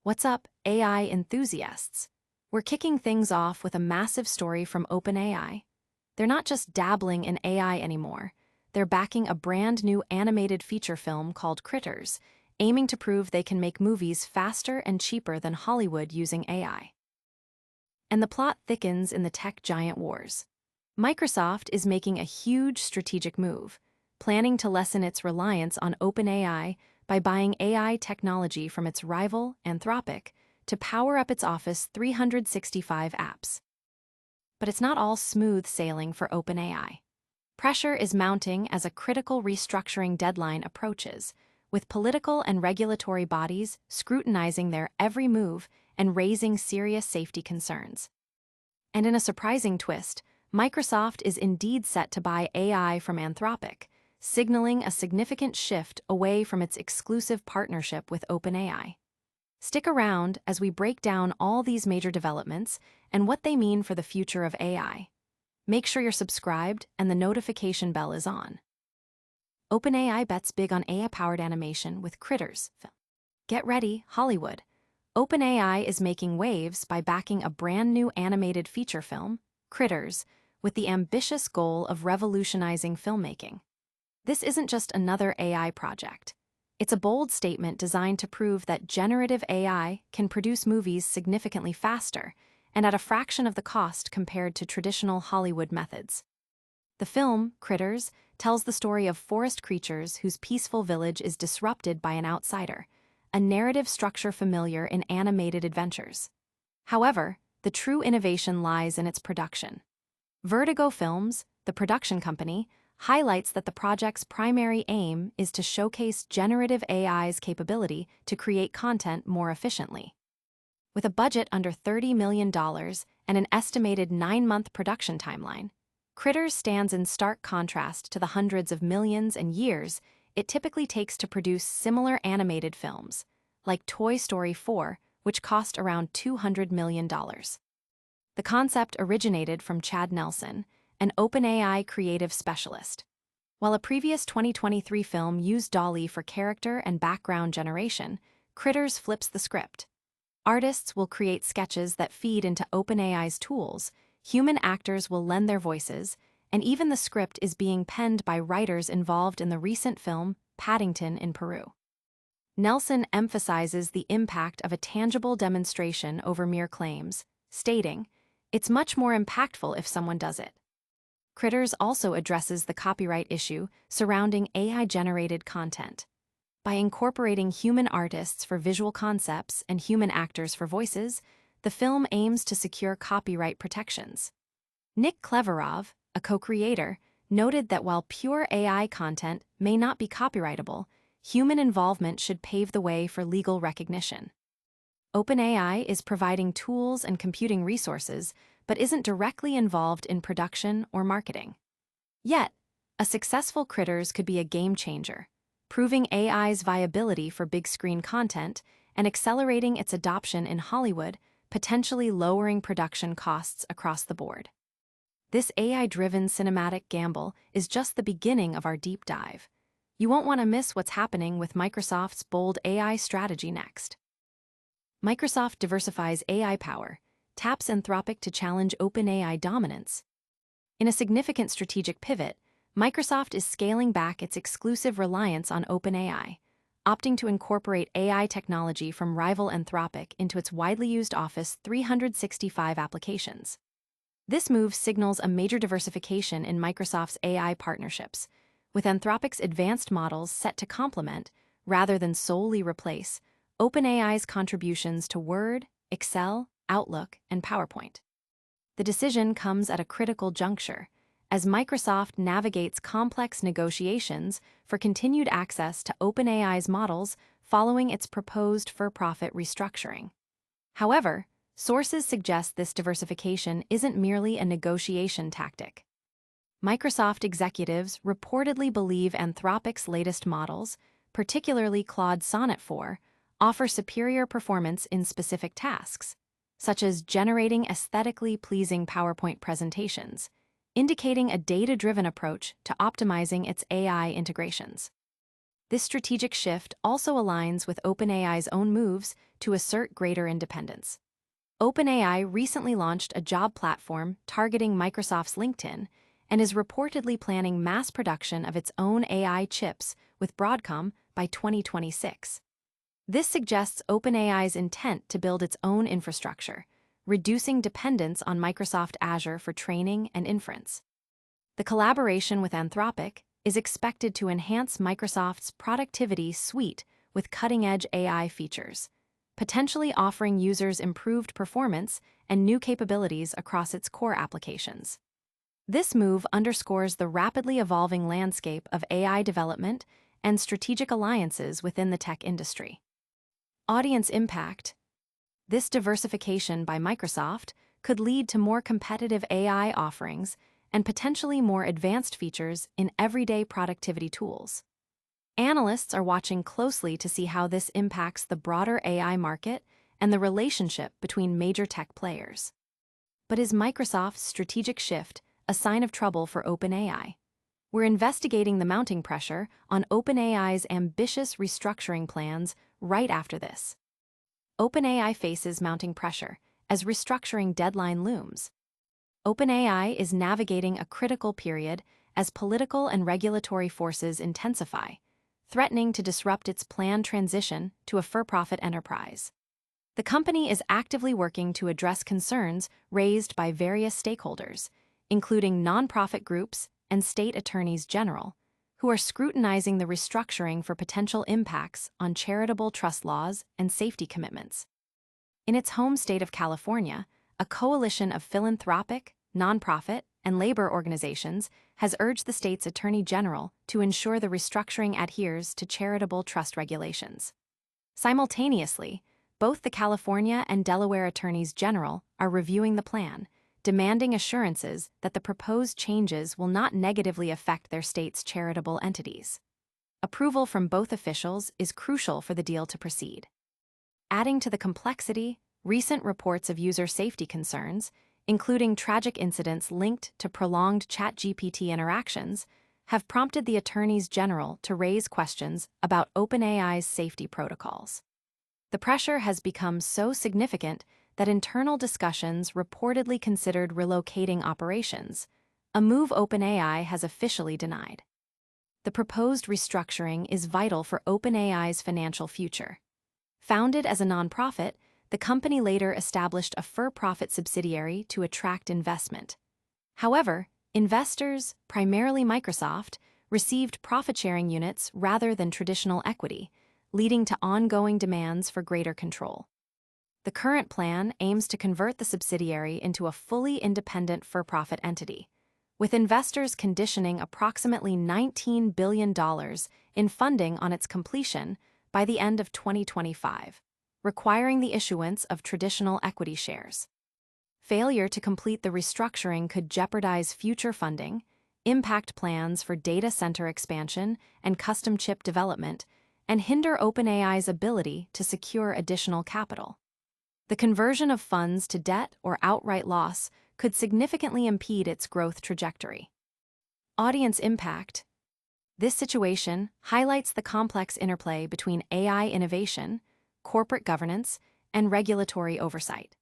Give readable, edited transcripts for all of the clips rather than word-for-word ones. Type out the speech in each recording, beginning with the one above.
What's up, AI enthusiasts? We're kicking things off with a massive story from OpenAI. They're not just dabbling in AI anymore. They're backing a brand new animated feature film called Critterz, aiming to prove they can make movies faster and cheaper than Hollywood using AI. And the plot thickens in the tech giant wars. Microsoft is making a huge strategic move, planning to lessen its reliance on OpenAI by buying AI technology from its rival, Anthropic, to power up its Office 365 apps. But it's not all smooth sailing for OpenAI. Pressure is mounting as a critical restructuring deadline approaches, with political and regulatory bodies scrutinizing their every move and raising serious safety concerns. And in a surprising twist, Microsoft is indeed set to buy AI from Anthropic, signaling a significant shift away from its exclusive partnership with OpenAI. Stick around as we break down all these major developments and what they mean for the future of AI. Make sure you're subscribed and the notification bell is on. OpenAI bets big on AI-powered animation with Critterz. Get ready, Hollywood. OpenAI is making waves by backing a brand new animated feature film, Critterz, with the ambitious goal of revolutionizing filmmaking. This isn't just another AI project. It's a bold statement designed to prove that generative AI can produce movies significantly faster and at a fraction of the cost compared to traditional Hollywood methods. The film, Critterz, tells the story of forest creatures whose peaceful village is disrupted by an outsider, a narrative structure familiar in animated adventures. However, the true innovation lies in its production. Vertigo Films, the production company, highlights that the project's primary aim is to showcase generative AI's capability to create content more efficiently. With a budget under $30 million and an estimated 9-month production timeline, Critterz stands in stark contrast to the hundreds of millions and years it typically takes to produce similar animated films, like Toy Story 4, which cost around $200 million. The concept originated from Chad Nelson, an OpenAI creative specialist. While a previous 2023 film used DALL-E for character and background generation, Critterz flips the script. Artists will create sketches that feed into OpenAI's tools, human actors will lend their voices, and even the script is being penned by writers involved in the recent film Paddington in Peru. Nelson emphasizes the impact of a tangible demonstration over mere claims, stating, "It's much more impactful if someone does it." Critterz also addresses the copyright issue surrounding AI-generated content. By incorporating human artists for visual concepts and human actors for voices, the film aims to secure copyright protections. Nick Cleverov, a co-creator, noted that while pure AI content may not be copyrightable, human involvement should pave the way for legal recognition. OpenAI is providing tools and computing resources, but isn't directly involved in production or marketing. Yet, a successful Critterz could be a game changer, proving AI's viability for big-screen content and accelerating its adoption in Hollywood, potentially lowering production costs across the board. This AI-driven cinematic gamble is just the beginning of our deep dive. You won't want to miss what's happening with Microsoft's bold AI strategy next. Microsoft diversifies AI power, taps Anthropic to challenge OpenAI dominance. In a significant strategic pivot, Microsoft is scaling back its exclusive reliance on OpenAI, opting to incorporate AI technology from rival Anthropic into its widely used Office 365 applications. This move signals a major diversification in Microsoft's AI partnerships, with Anthropic's advanced models set to complement, rather than solely replace, OpenAI's contributions to Word, Excel, Outlook, and PowerPoint. The decision comes at a critical juncture, as Microsoft navigates complex negotiations for continued access to OpenAI's models following its proposed for-profit restructuring. However, sources suggest this diversification isn't merely a negotiation tactic. Microsoft executives reportedly believe Anthropic's latest models, particularly Claude Sonnet 4, offer superior performance in specific tasks, such as generating aesthetically pleasing PowerPoint presentations, indicating a data-driven approach to optimizing its AI integrations. This strategic shift also aligns with OpenAI's own moves to assert greater independence. OpenAI recently launched a job platform targeting Microsoft's LinkedIn and is reportedly planning mass production of its own AI chips with Broadcom by 2026. This suggests OpenAI's intent to build its own infrastructure, reducing dependence on Microsoft Azure for training and inference. The collaboration with Anthropic is expected to enhance Microsoft's productivity suite with cutting-edge AI features, potentially offering users improved performance and new capabilities across its core applications. This move underscores the rapidly evolving landscape of AI development and strategic alliances within the tech industry. Audience impact. This diversification by Microsoft could lead to more competitive AI offerings and potentially more advanced features in everyday productivity tools. Analysts are watching closely to see how this impacts the broader AI market and the relationship between major tech players. But is Microsoft's strategic shift a sign of trouble for OpenAI? We're investigating the mounting pressure on OpenAI's ambitious restructuring plans right after this. OpenAI faces mounting pressure as restructuring deadline looms. OpenAI is navigating a critical period as political and regulatory forces intensify, threatening to disrupt its planned transition to a for-profit enterprise. The company is actively working to address concerns raised by various stakeholders, including nonprofit groups and state attorneys general, who are scrutinizing the restructuring for potential impacts on charitable trust laws and safety commitments. In its home state of California, a coalition of philanthropic, nonprofit, and labor organizations has urged the state's attorney general to ensure the restructuring adheres to charitable trust regulations. Simultaneously, both the California and Delaware attorneys general are reviewing the plan, demanding assurances that the proposed changes will not negatively affect their state's charitable entities. Approval from both officials is crucial for the deal to proceed. Adding to the complexity, recent reports of user safety concerns, including tragic incidents linked to prolonged ChatGPT interactions, have prompted the attorneys general to raise questions about OpenAI's safety protocols. The pressure has become so significant that internal discussions reportedly considered relocating operations, a move OpenAI has officially denied. The proposed restructuring is vital for OpenAI's financial future. Founded as a nonprofit, the company later established a for-profit subsidiary to attract investment. However, investors, primarily Microsoft, received profit-sharing units rather than traditional equity, leading to ongoing demands for greater control. The current plan aims to convert the subsidiary into a fully independent for-profit entity, with investors conditioning approximately $19 billion in funding on its completion by the end of 2025, requiring the issuance of traditional equity shares. Failure to complete the restructuring could jeopardize future funding, impact plans for data center expansion and custom chip development, and hinder OpenAI's ability to secure additional capital. The conversion of funds to debt or outright loss could significantly impede its growth trajectory. Audience impact. This situation highlights the complex interplay between AI innovation, corporate governance, and regulatory oversight.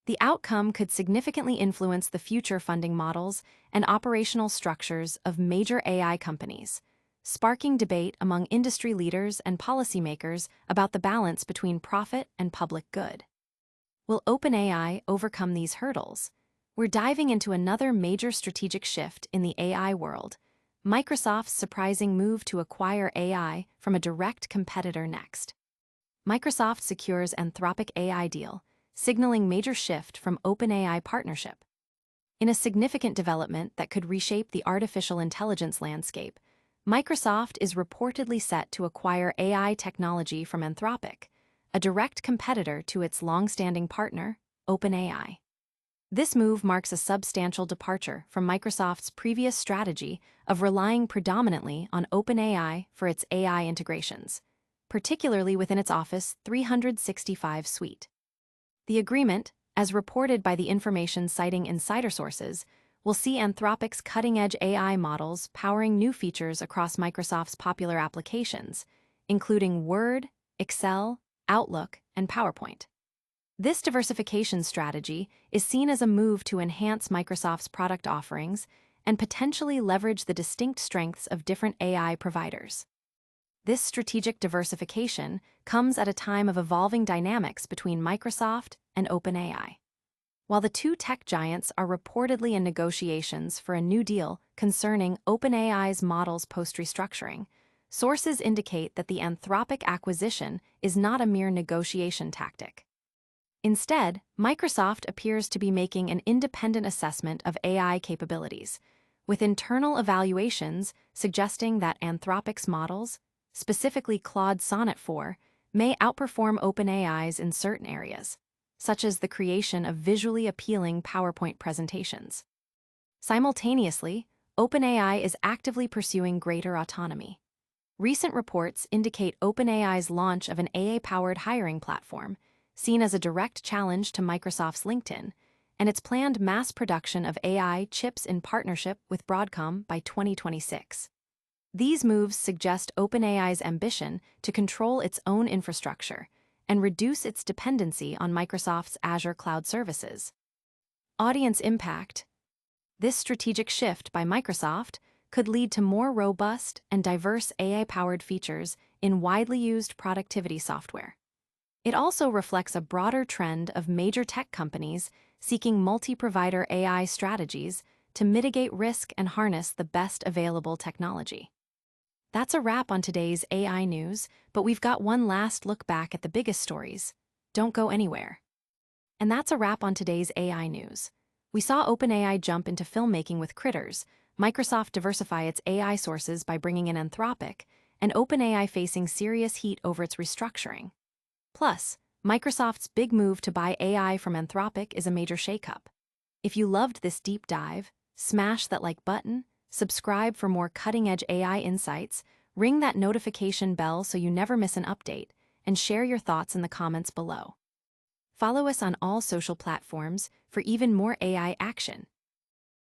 The outcome could significantly influence the future funding models and operational structures of major AI companies, sparking debate among industry leaders and policymakers about the balance between profit and public good. Will OpenAI overcome these hurdles? We're diving into another major strategic shift in the AI world, Microsoft's surprising move to acquire AI from a direct competitor next. Microsoft secures Anthropic AI deal, signaling major shift from OpenAI partnership. In a significant development that could reshape the artificial intelligence landscape, Microsoft is reportedly set to acquire AI technology from Anthropic, a direct competitor to its long-standing partner, OpenAI. This move marks a substantial departure from Microsoft's previous strategy of relying predominantly on OpenAI for its AI integrations, particularly within its Office 365 suite. The agreement, as reported by the information citing insider sources, we'll see Anthropic's cutting-edge AI models powering new features across Microsoft's popular applications, including Word, Excel, Outlook, and PowerPoint. This diversification strategy is seen as a move to enhance Microsoft's product offerings and potentially leverage the distinct strengths of different AI providers. This strategic diversification comes at a time of evolving dynamics between Microsoft and OpenAI. While the two tech giants are reportedly in negotiations for a new deal concerning OpenAI's models post-restructuring, sources indicate that the Anthropic acquisition is not a mere negotiation tactic. Instead, Microsoft appears to be making an independent assessment of AI capabilities, with internal evaluations suggesting that Anthropic's models, specifically Claude Sonnet 4, may outperform OpenAI's in certain areas, such as the creation of visually appealing PowerPoint presentations. Simultaneously, OpenAI is actively pursuing greater autonomy. Recent reports indicate OpenAI's launch of an AI-powered hiring platform, seen as a direct challenge to Microsoft's LinkedIn, and its planned mass production of AI chips in partnership with Broadcom by 2026. These moves suggest OpenAI's ambition to control its own infrastructure and reduce its dependency on Microsoft's Azure cloud services. Audience impact. This strategic shift by Microsoft could lead to more robust and diverse AI-powered features in widely used productivity software. It also reflects a broader trend of major tech companies seeking multi-provider AI strategies to mitigate risk and harness the best available technology. That's a wrap on today's AI news, but we've got one last look back at the biggest stories. Don't go anywhere. And that's a wrap on today's AI news. We saw OpenAI jump into filmmaking with Critterz, Microsoft diversify its AI sources by bringing in Anthropic, and OpenAI facing serious heat over its restructuring. Plus, Microsoft's big move to buy AI from Anthropic is a major shakeup. If you loved this deep dive, smash that like button, subscribe for more cutting-edge AI insights, ring that notification bell so you never miss an update, and share your thoughts in the comments below. Follow us on all social platforms for even more AI action.